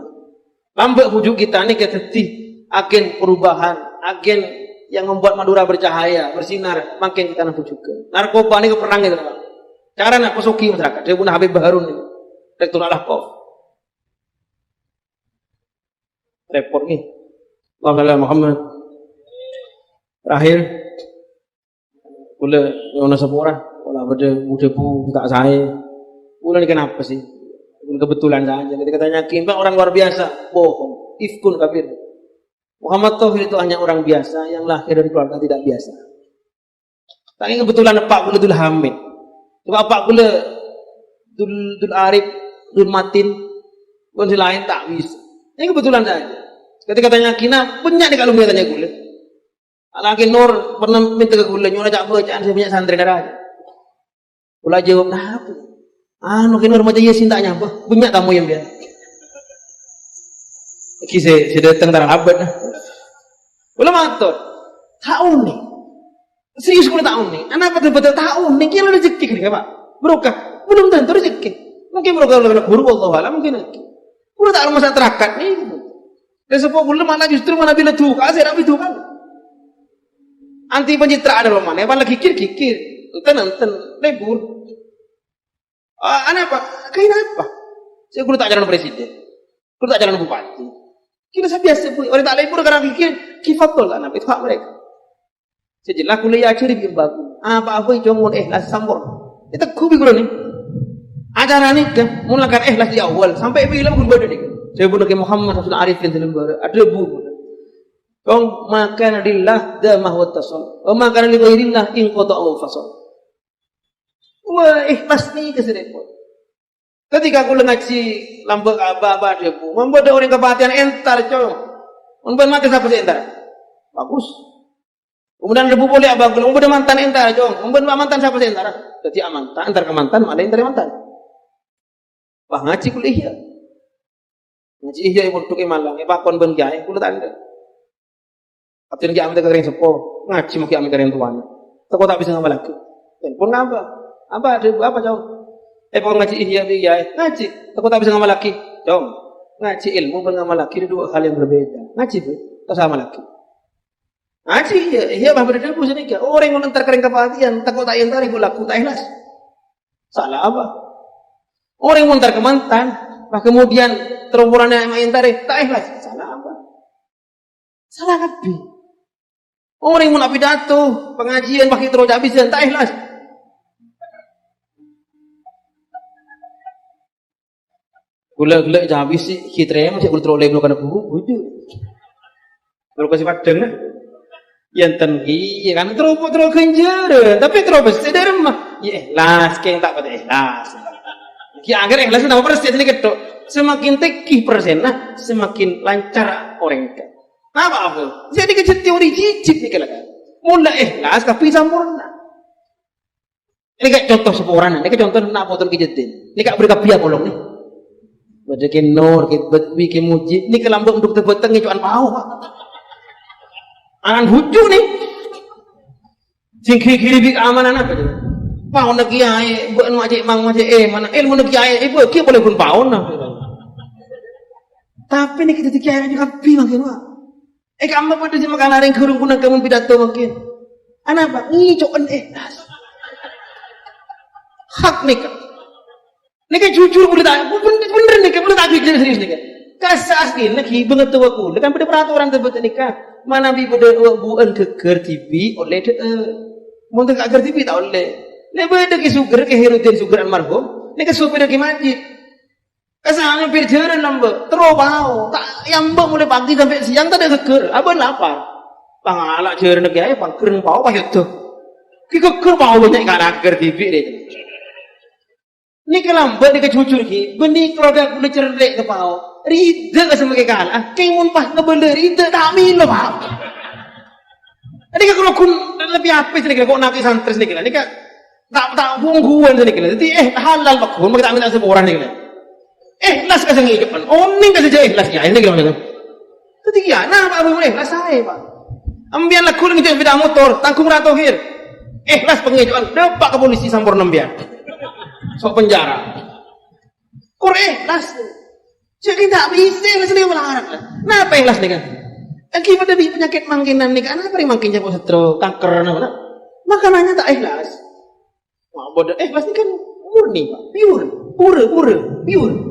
Lambek pujuk kita ini kita agen perubahan, agen yang membuat Madura bercahaya, bersinar. Makin kita nak pujuk. Narkoba ini keperang gitu. Cara nak posoki masyarakat. Dia punya Habib Baharun ini. Rektor Al-Ahqaf. Repot nih. Allahumma Muhammad. Terakhir, boleh yang sepura, kalau ada bu tak saya, boleh ni kenapa sih? Kebetulan saja. Ketika tanya Kimbang orang luar biasa, bohong, ifkun kafir. Muhammad Tauhid itu hanya orang biasa yang lahir dari keluarga tidak biasa. Tapi kebetulan Pak boleh tu hamil. Sebab Pak boleh Dul Arif, Dul Matin, pun si lain tak bisa. Ini kebetulan saja. Ketika tanya Kina, banyak nih kalau dia tanya gula. Lagi Nur pernah minta ke gula, nyuruh cak bacaan saya punya santri darah. Gula jawab, nah apa? Nur macam ya cinta apa? Banyak tamu yang dia. Kisah saya datang darah abad. Gula matur, tahun nih. Serius gula tahun nih. Anak betul-betul tahun nih. Kira rezeki nih Pak. Berokah? Belum tentu rezeki. Mungkin berokah oleh guru Allah alam mungkin. Gula tak rumah terakat nih. Dan sebuah gula mana justru mana bila tuh kasih rapi tuh kan. Anti pencitraan dalam mana? Malah kikir. Enten lebur. Anak apa? Kain apa? Saya gula tak jalan presiden. Gula tak jalan bupati. Kira saya biasa pun. Orang tak lebur karena kikir kifatul anak itu hak mereka. Sejelas kuliah curi bagus. Apa jangan ikhlas sambor. Itu kubi gula nih. Acara ni kan mulakan ikhlas di awal sampai film pun beda nih. Saya pun ke Muhammad Rasul Arifin dalam bara ada buku. Kau makan lillah damah wa tasal. Kau makan li ghairillah in qata'u fasal. Wah ikhlas ni keserepot. Ketika aku ngaji lambek aba-aba dia bu, membuat orang kebatian entar coy. Membuat mati siapa sih entar? Bagus. Kemudian rebu boleh abang kalau membuat mantan entar coy. Membuat mantan siapa sih entar? Jadi amantan entar ke mantan, malah entar mantan. Bah ngaji kuliah. Ngaji ihya ibu tuke malang, pakon ben gae kula tanda. Kapten ki amte kering sepo, ngaji maki amte kering tuan. Teko tak bisa ngapa lagi. Telepon apa? Apa ada apa jauh? Pokok ngaji ihya ngaji. Teko tak bisa ngapa lagi. Dong. Ngaji ilmu ben ngapa lagi dua hal yang berbeda. Ngaji bu, tak sama lagi. Ngaji ihya bah beda ku senika. Orang yang entar kering kepatian, teko tak entar iku laku tak ikhlas. Salah apa? Orang yang entar ke mantan, bah kemudian terumpurannya yang entar tak ikhlas. Salah apa? Salah kabeh. Orang yang mau pidato, pengajian pakai terus habisan tak ikhlas. Gula-gula habis sih kitranya masih gula teroleh belum kena buku, bujuk. Belum kasih padang lah. Yang tinggi, kan terus kenjar, tapi terus bersih dari rumah. Ya ikhlas, keng tak pada ikhlas. Ya agar ikhlas nama persen ini ketok. Semakin tinggi persennya, semakin lancar orang itu. Apa? Jadi kecil teori jijik nih kalau kan. Mula ikhlas tapi sempurna. Ini kayak contoh seorang, ini kayak contoh nak potong kejetin. Ini kayak berkapia bolong nih. Bajakin nur, bikin muji. Ini kelambang untuk tebeteng ngecuan pau. Angan huju nih. Sing kiri bik amanan apa tu? Pau nak kiai, buat macam mang macam mana? Ilmu nak kiai, ibu kiai boleh pun pau nak. Tapi ni kita kiai juga kapi makin wah. Kamu pada si makan orang kurung kuna kamu pidato mungkin. Anak apa? Ini cokan hak nih kan. Nih kan jujur boleh tak? Bener nih kan boleh tak jujur serius nih kan. Kasas ni nak hibang tu aku. Lekan pada peraturan tersebut ni kan. Mana bi pada buan keker TV oleh mungkin keker TV tak oleh. Lebih ada ke sugar ke Herudin sugar almarhum. Nih kan supir ke masjid. Kesannya berjalan lambat, terus bau. Tak yang mulai pagi sampai siang tak ada keker. Abang lapar. Pangalak jalan negara, pangkern bau apa itu? Keker bau banyak kan keker TV ni. Ni kelambat ni kecucur ki. Benih keluarga kulit cerdik ke bau. Rida sebagai kalah. Keng pas ngebeli rida tak minum bau. Ini kalau kun lebih apa sih kok nak santri ni kira. Ni kan tak bungkuan sini kira. Jadi halal bakun. Kita ambil sebuah orang ni kira. Ikhlas kasih ngijapan, oning kasih jadi ikhlasnya. Ini gimana? Ketiga, nah apa boleh ikhlas saya pak. Ambian lah kuling itu beda motor, tanggung ratohir. Ikhlas pengijapan, dapat ke polisi sampur nembian. Sok penjara. Kurang ikhlas. Jadi tak bisa ikhlas ni melarang. Nah apa ikhlas ni kan? Akibat dari penyakit mangkinan ni kan? Apa yang mangkinnya kok stroke, kanker, mana? Makanannya tak ikhlas. Wah bodoh ikhlas ni kan murni pak, pure.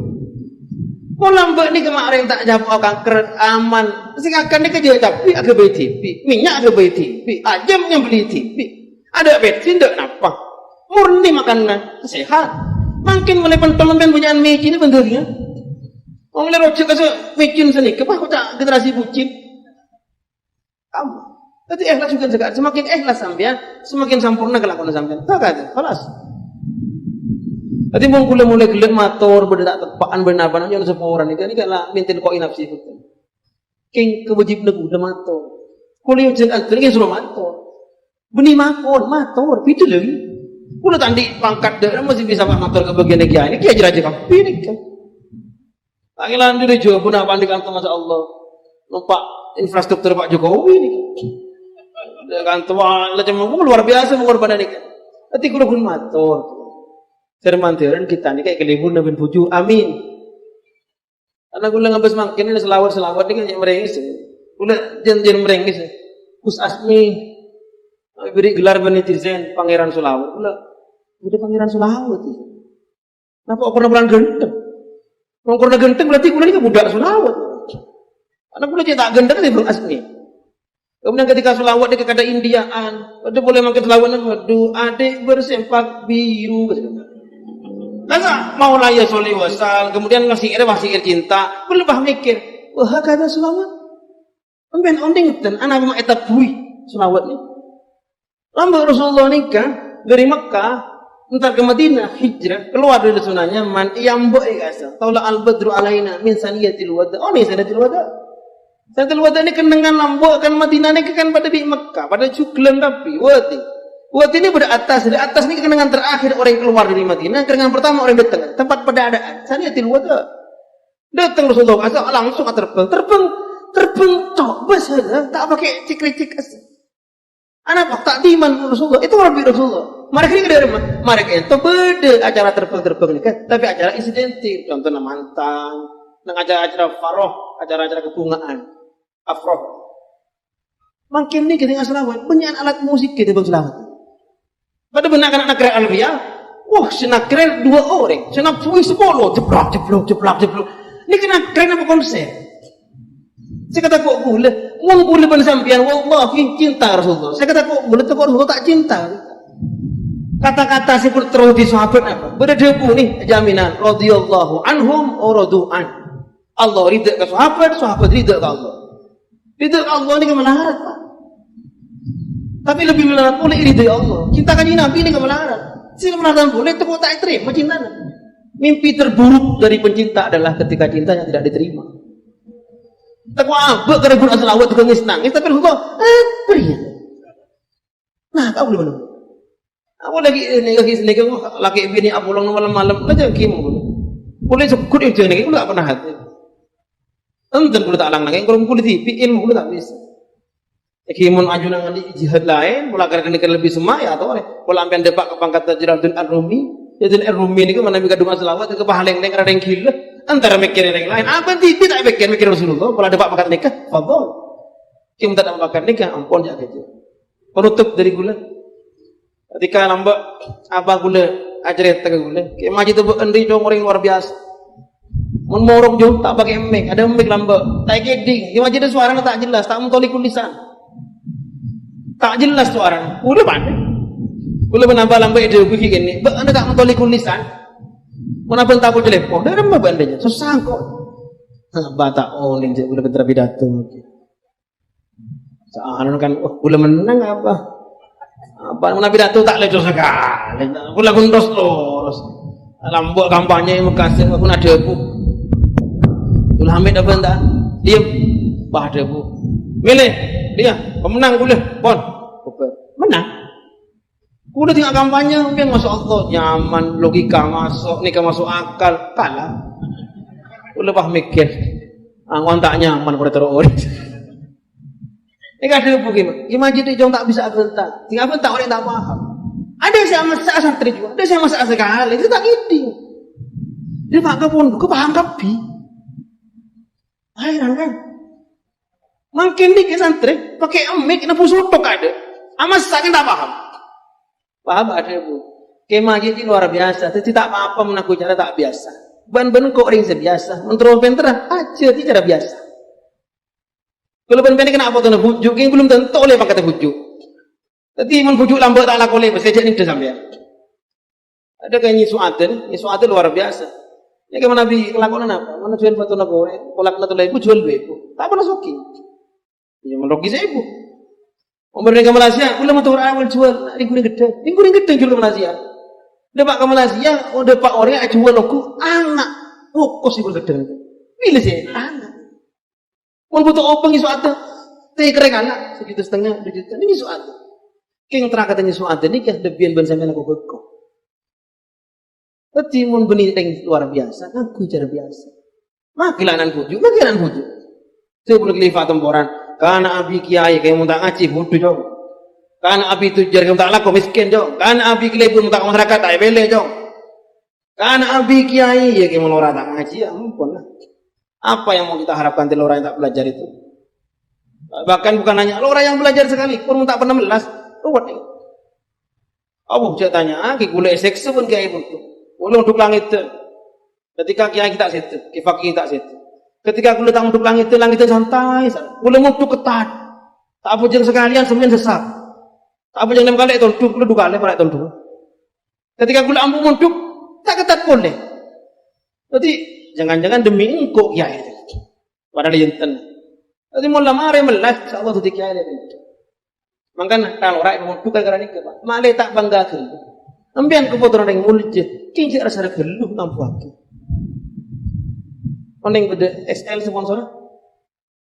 Kau lambat ni kemarin tak jawab kanker aman. Sekarang ni kerja tapi agak beli TV, minyak agak beli TV, ajam yang beli TV, ada bensin tak nampak. Murni makanan sehat. Makin mulai pentol-pentol punya mecin ni bentuknya. Orang mulai rojak kasih mecin seni. Kenapa kau tak generasi bucin? Kamu. Tapi ikhlas juga sekarang. Semakin ikhlas sampean, semakin sempurna kelakuan sampean. Tak ada, kelas. Nanti mau kula mulai gelek matur benda tepaan benda apa namanya seporan ini kan lah mintin kok inapsi itu. King kewajib negu udah matur. Kula yang jangan antar suruh matur. Beni makon matur itu lagi. Kula tandi pangkat dah masih bisa matur ke bagian ini kia aja kan. Ini kan. Panggilan diri juga pun apa di kantor Masya Allah. Nampak infrastruktur Pak Jokowi ini. Kantor macam luar biasa mengorbankan ini. Nanti kula pun matur. Termantiran kita ni kayak kelibur nabi buju, amin. Karena gula ngabas makin ini selawat ini kan yang merengis. Gula janjian merengis. Gus Asmi beri gelar netizen Pangeran Sulawat. Gula udah Pangeran Sulawat. Kenapa orang orang genteng? Orang genteng berarti gula ini budak Sulawat. Karena gula cetak genteng ni Bang Asmi. Kemudian ketika Sulawat dia kata Indiaan, dia boleh makan Sulawat waduh adik bersempak biru. Masa mau laya soli wasal, kemudian masih cinta, berlepas mikir, wah kata Sulawat, ambil onding dan anak memang etap bui Sulawat ni. Lambang Rasulullah nikah dari Mekah, entar ke Madinah hijrah keluar dari sunahnya man yang boy asa, taulah al badru alaina min saniyatil wada, oh ni saniyatil wada. Saniyatil wada ni kenangan lambang kan Madinah ni kan pada di Mekah, pada cuklan tapi wati. Buat ini pada atas, di atas ini kenangan terakhir orang yang keluar dari Madinah, kenangan pertama orang datang, tempat pedadaan. Saniyatil wada. Datang Rasulullah asal langsung terbang tok bas tak pakai cik-cik asal. Anak tak diman Rasulullah, itu Rabbi Rasulullah. Mereka ini dari mana? Mereka itu beda acara terbang ini kan, tapi acara insidentil, contohnya mantang, nang acara faroh, acara kebungaan, afroh. Makin ini kita selawat, banyak alat musik kita bang selawat. Pada benar anak keren Alvia, wah senak keren 2 orang, senak puisi 10, jeblok. Ini kena keren apa konser? Saya kata kok boleh, mau boleh pensampian, wallahi cinta Rasulullah. Saya kata kok boleh, kok Rasulullah tak cinta. Kata-kata seperti terus di sahabat apa? Berdebu nih jaminan, radhiyallahu anhum wa radu'an. Allah ridha ke sahabat ridha ke Allah. Ridha ke Allah ini kemelarat Pak. Tapi lebih melarat boleh ridha Allah. Cinta kanjeng Nabi ini kemelarat. Sila melarat boleh, itu kok tak terima cinta. Mimpi terburuk dari pencinta adalah ketika cintanya tidak diterima. Tak abek kerana guna selawat tukang nangis, tapi Allah beri. Nah, kau boleh mana? Aku lagi sini lagi bini apulong malam aja kim boleh sekut itu nih, aku tak pernah hati. Enten boleh tak lang nangis, kalau boleh tipi ilmu boleh tak bisa. Kimun ajunan di jihad lain, mula kerana lebih semaya atau mula ambil depak ke pangkat Jalaluddin Ar-Rumi. Jalaluddin Ar-Rumi ni kan mana mikir dunga selawat ke pahaleng neng ada yang gila. Antara mikir yang lain, apa tidak mikir Rasulullah. Mula depak pangkat nikah, fadol. Kim tak ada pangkat nikah, ampun jangan kerja. Penutup dari gula. Ketika lambat apa gula ajaret tak gula. Kim maji tu berendi dong orang luar biasa. Menmorok jauh tak pakai mic, ada mic lambat. Tak keding, kim maji tu suara tak jelas, tak mentoli kulisan. Tak jelas suara. Udah pandai. Udah menambah lambat itu begini gini. Anda tak mentoli kulisan. Kenapa tak boleh telepon? Dah remah bandanya. Susah kok. Bata oling je udah bentar pidato. Soalnya kan udah menang apa? Apa mana pidato tak lecos sekali. Udah gundos terus. Lambat kampanye Mekasih aku nak debu. Ulah ambil apa enggak? Diam. Bah debu. Milih dia pemenang kuliah pon menang kuliah tinggal kampanye yang masuk Allah nyaman logika masuk nikah masuk akal kalah kuliah bah mikir angwan tak nyaman pada terus ini kan ada gimana jadi jong tak bisa bentak tinggal bentak orang tak paham ada yang sama santri juga ada yang sama sekali itu tak iding dia pakai pun kau paham tapi heran kan. Makin dikit santri pakai mic nafsu sotok ada. Amas saking tak paham. Paham ada Bu. Kemah ini luar biasa. Tapi tak apa-apa menaku cara tak biasa. Ban-ban kok orang sebiasa. Menterol pentera aja di cara biasa. Kalau ban-ban kenapa tuh bujuk? Yang belum tentu oleh pakai bujuk. Tapi mun bujuk lambat tak laku oleh sejak ni dah sampai. Ada kayak nyisuaten luar biasa. Ini kayak Nabi kelakuan apa? Mana jual batu nagore? Kolak natu lagi jual bebo. Tak pernah soki. Ya merugi saya ibu. Umur ke Malaysia, ulah motor awal jual, ini gede jual Malaysia. Pak ke Malaysia, Pak orang jual loku anak. Fokus ibu sedang. Pilih sih anak. Mau butuh openg isu ada. Teh kereng anak 1,5 juta. Ini isu ada. King terakatnya isu ada ini kan debian ban sampai aku kekok. Tapi mun benih luar biasa, aku cara biasa. Makilanan bujuk. Saya boleh kelifat temporan. Karena abi kiai kayak muntah ngaji bodoh jauh. Karena abi tujar kayak muntah laku miskin jauh. Karena abi kelebur muntah masyarakat tak bele jauh. Karena abi kiai ya kayak melora tak ngaji ya ampun lah. Apa yang mau kita harapkan dari orang yang tak belajar itu? Bahkan bukan hanya orang yang belajar sekali pun tak pernah melas. Ruwet nih. Apa saya tanya? Ki gula sekse pun kiai butuh. Boleh untuk langit. Ketika kiai kita situ, kifaki tak situ. Ketika aku datang untuk langit itu santai. Boleh untuk ketat. Tak apa yang sekalian semuanya sesak. Tak apa yang 6 kali tunduk, lu 2 kali pada tunduk. Ketika aku ampu munduk, tak ketat boleh. Jadi jangan-jangan demi engkau kiai. Padahal yenten. Jadi mau lamare melas, insyaallah tu kiai itu. Makanya kalau rakyat munduk gara-gara ni apa? Malai tak bangga ke. Ambian keputusan yang muljid, kincir rasa geluh nampu aku. Mending beda SL sponsor,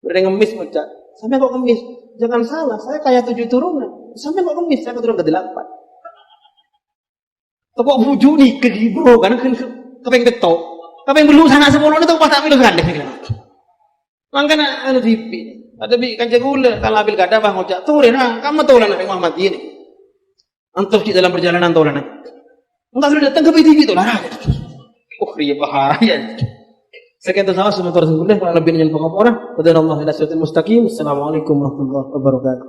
beda ngemis macam. Sampai kok ngemis? Jangan salah, saya kaya 7 turunan. Sampai kok ngemis? Saya keturunan ke-8. Kok bujuk nih ke bro, karena kepeng betok, kepeng belum sana 10 itu pas tak pilih kan deh. Makanya anu tipi, ada bi kan jagula kalau ambil gada bang ojak tuh nah kamu tahu lah nabi Muhammad ini. Antus di dalam perjalanan tahu lah. Enggak sudah datang ke TV itu lah. Oh iya bahaya. Sekian itu sahaja semoga Rasulullah kalau lebih menyentuh orang. Wassalamualaikum warahmatullahi wabarakatuh.